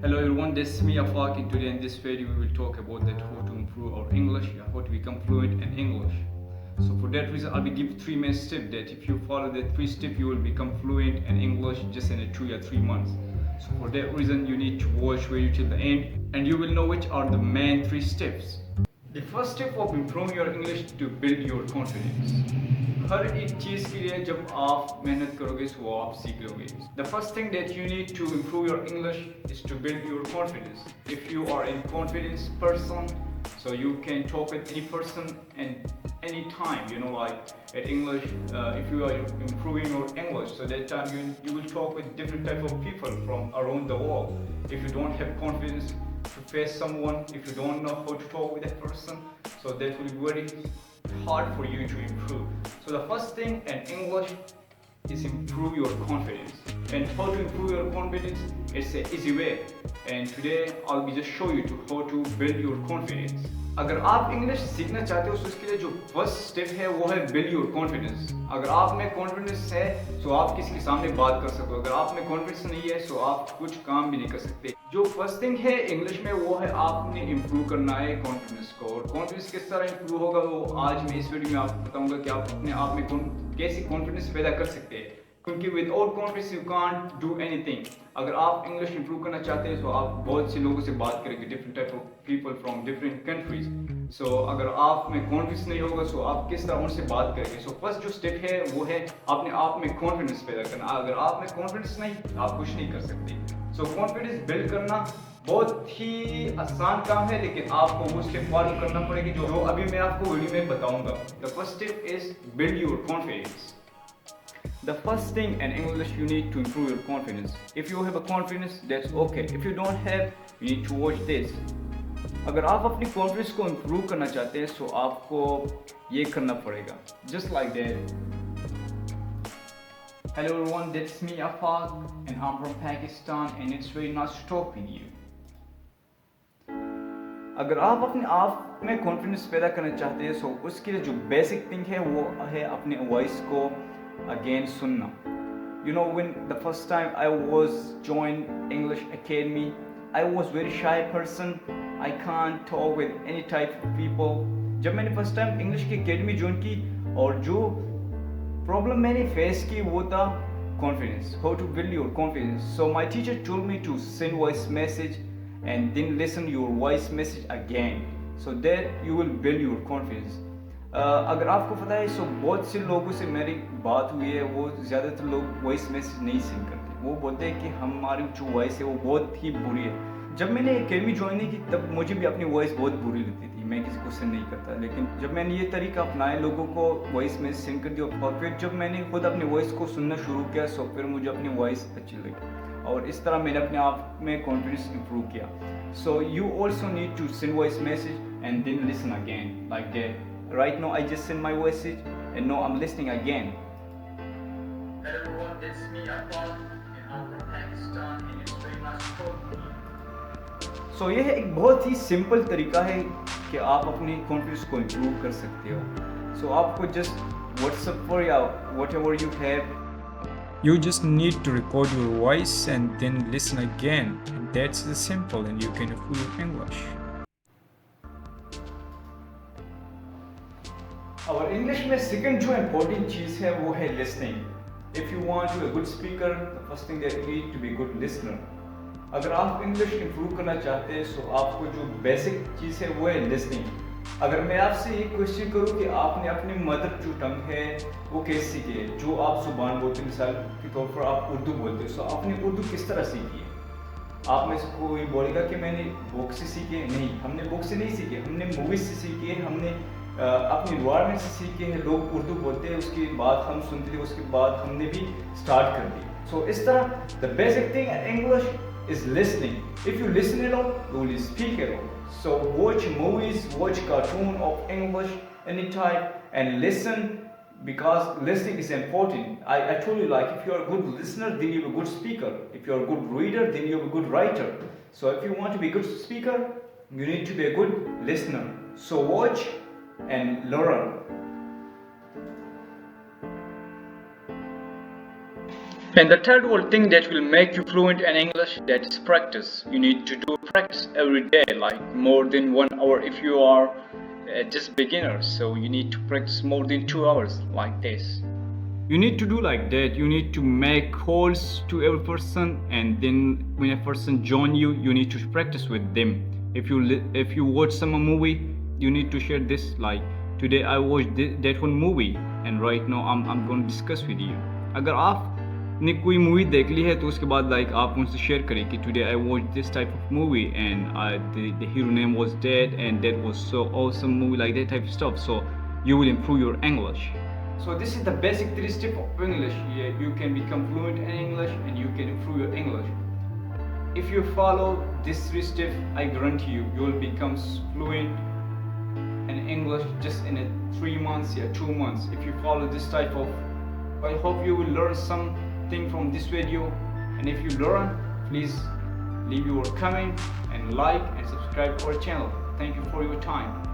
Hello everyone, this is me Afaq, and today in this video we will talk about that how to improve our English, how to become fluent in English. So for that reason, I'll be giving 3 main steps that if you follow the 3 steps, you will become fluent in English just in 2 or 3 months. So for that reason, you need to watch video till the end, and you will know which are the main 3 steps. The first step of improving your English to build your confidence. हर एक चीज़ के लिए जब आप मेहनत करोगे तो आप सीख लोगे. The first thing that you need to improve your English is to build your confidence. If you are a confident person, so you can talk with any person and any time. Like at English, if you are improving your English, so that time you will talk with different type of people from around the world. If you don't have confidence to face someone, if you don't know how to talk with that person, so that will be very hard for you to improve. So the first thing in English is improve your confidence. And how to improve your confidence? It's an easy way. And today I'll be just show you to how to build your confidence. अगर आप English सीखना चाहते हो तो उसके लिए जो first step है वो है बिल्ड योर कॉन्फिडेंस. अगर आप में कॉन्फिडेंस है तो आप किसी के सामने बात कर सकते हो. अगर आप में कॉन्फिडेंस नहीं है तो आप कुछ काम भी नहीं कर सकते. जो फर्स्ट थिंग है इंग्लिश में वो है आपने इम्प्रूव करना है कॉन्फिडेंस को. और कॉन्फिडेंस किस तरह इम्प्रूव होगा वो आज मैं इस वीडियो में आपको बताऊंगा कि आप अपने आप में कैसे कॉन्फिडेंस पैदा कर सकते हैं. क्योंकि without confidence you can't do anything. अगर आप इंग्लिश इंप्रूव करना चाहते हैं तो आप बहुत से लोगों से बात करेंगे, different type of people from different countries. So अगर आप में कॉन्फिडेंस नहीं होगा तो आप किस तरह उनसे बात करेंगे. सो फर्स्ट जो स्टेप है वो है अपने आप में कॉन्फिडेंस पैदा करना. अगर आप में कॉन्फिडेंस नहीं आप कुछ नहीं कर सकते. सो कॉन्फिडेंस बिल्ड करना बहुत ही आसान काम है, लेकिन आपको वो स्टेप फॉलो करना पड़ेगी जो अभी मैं आपको वीडियो में बताऊंगा. The first step is build your confidence. The first thing in English, you need to improve your confidence. If you have a confidence, that's okay. If you don't have, you need to watch this. अगर आप अपनी confidence को improve करना चाहते हैं तो आपको ये करना पड़ेगा. Just like that. Hello everyone, that's me Afaq and I'm from Pakistan and it's very nice to talk with you. अगर आप अपने आप में कॉन्फिडेंस पैदा करना चाहते हैं तो उसके लिए जो बेसिक थिंग है वो है अपने वॉइस को again sunna. When the first time I was joined English Academy, I was very shy person. I can't talk with any type of people. जब मैंने फर्स्ट टाइम इंग्लिश की एकेडमी ज्वाइन की और जो प्रॉब्लम मैंने face की वो था confidence. How to build your confidence. So my teacher told me to send voice message and then listen your voice message again, so that you will build your confidence. अगर आपको पता है तो बहुत से लोगों से मेरी बात हुई है, वो ज़्यादातर लोग वॉइस मैसेज नहीं सेंड करते. वो बोलते हैं कि हमारी जो वॉइस है वो बहुत ही बुरी है. जब मैंने एकेडमी ज्वाइन की तब मुझे भी अपनी वॉइस बहुत बुरी लगती थी. मैं किसी को सेंड नहीं करता, लेकिन जब मैंने ये तरीका अपनाया लोगों को वॉइस मैसेज सेंड कर दिया और फिर जब मैंने खुद अपनी वॉइस को सुनना शुरू किया तो फिर मुझे अपनी वॉइस अच्छी लगी और इस तरह मैंने अपने आप में कॉन्फिडेंस इंप्रूव किया. So you also need to send voice message and then listen again like that. Right now I just send my message and now I'm listening again. Hello everyone, it's me Afaq and I'm from Pakistan and it's very nice to talk to you. So ये एक बहुत ही simple तरीका है कि आप अपनी confidence को improve कर सकते हो. So आपको just WhatsApp पर या whatever you have, you just need to record your voice and then listen again, and that's simple and you can improve your English. और इंग्लिश में सेकंड जो इम्पोर्टेंट चीज़ है वो है listening. If you want to be a good speaker, the first thing that you need to be good listener. अगर आप English improve करना चाहते हैं तो आपको जो बेसिक चीज़ है वो है लिसनिंग. अगर मैं आपसे एक क्वेश्चन करूँ कि आपने अपनी मदर जो टंग है वो कैसे सीखी है, जो आप जुबान बोलते हैं, मिसाल के तौर पर आप उर्दू बोलते हैं, तो आपने उर्दू किस तरह सीखी है. आप में से कोई बोलेगा कि मैंने बुक से सीखी है. नहीं, हमने बुक से नहीं सीखी, हमने मूवीज से सीखी है, हमने अपनी इन्वायरमेंट से सीखे हैं. लोग उर्दू बोलते हैं, उसके बाद हम सुनते थे, उसके बाद हमने भी स्टार्ट कर दी. सो इस तरह the basic thing in English is listening. If you listen alone you will speak alone. So watch movies, watch cartoon of English any type and listen, because listening is important. I told you, like, if you are a good listener then you're a good speaker. If you're a good reader then you're a good writer. So if you want to be a good speaker you need to be a good listener. So watch and learn. And the third one thing that will make you fluent in English, that is practice. You need to do practice every day, like more than 1 hour if you are just beginner. So you need to practice more than 2 hours like this. You need to do like that. You need to make calls to every person, and then when a person join you, you need to practice with them. If you watch some movie, you need to share this, like today I watched that one movie and right now I'm going to discuss with you. अगर आपने कोई movie देख ली है तो उसके बाद like आप उनसे शेयर करें कि today I watch this type of movie and the hero name was dead and that was so awesome movie, like that type of stuff. So you will improve your English. So this is the basic 3 steps of English. Yeah, you can become fluent in English and you can improve your English. If you follow these 3 steps, I guarantee you, you will become fluent in English just in 3 months, 2 months. If you follow this type of, I hope you will learn something from this video. And if you learn, please leave your comment and like and subscribe to our channel. Thank you for your time.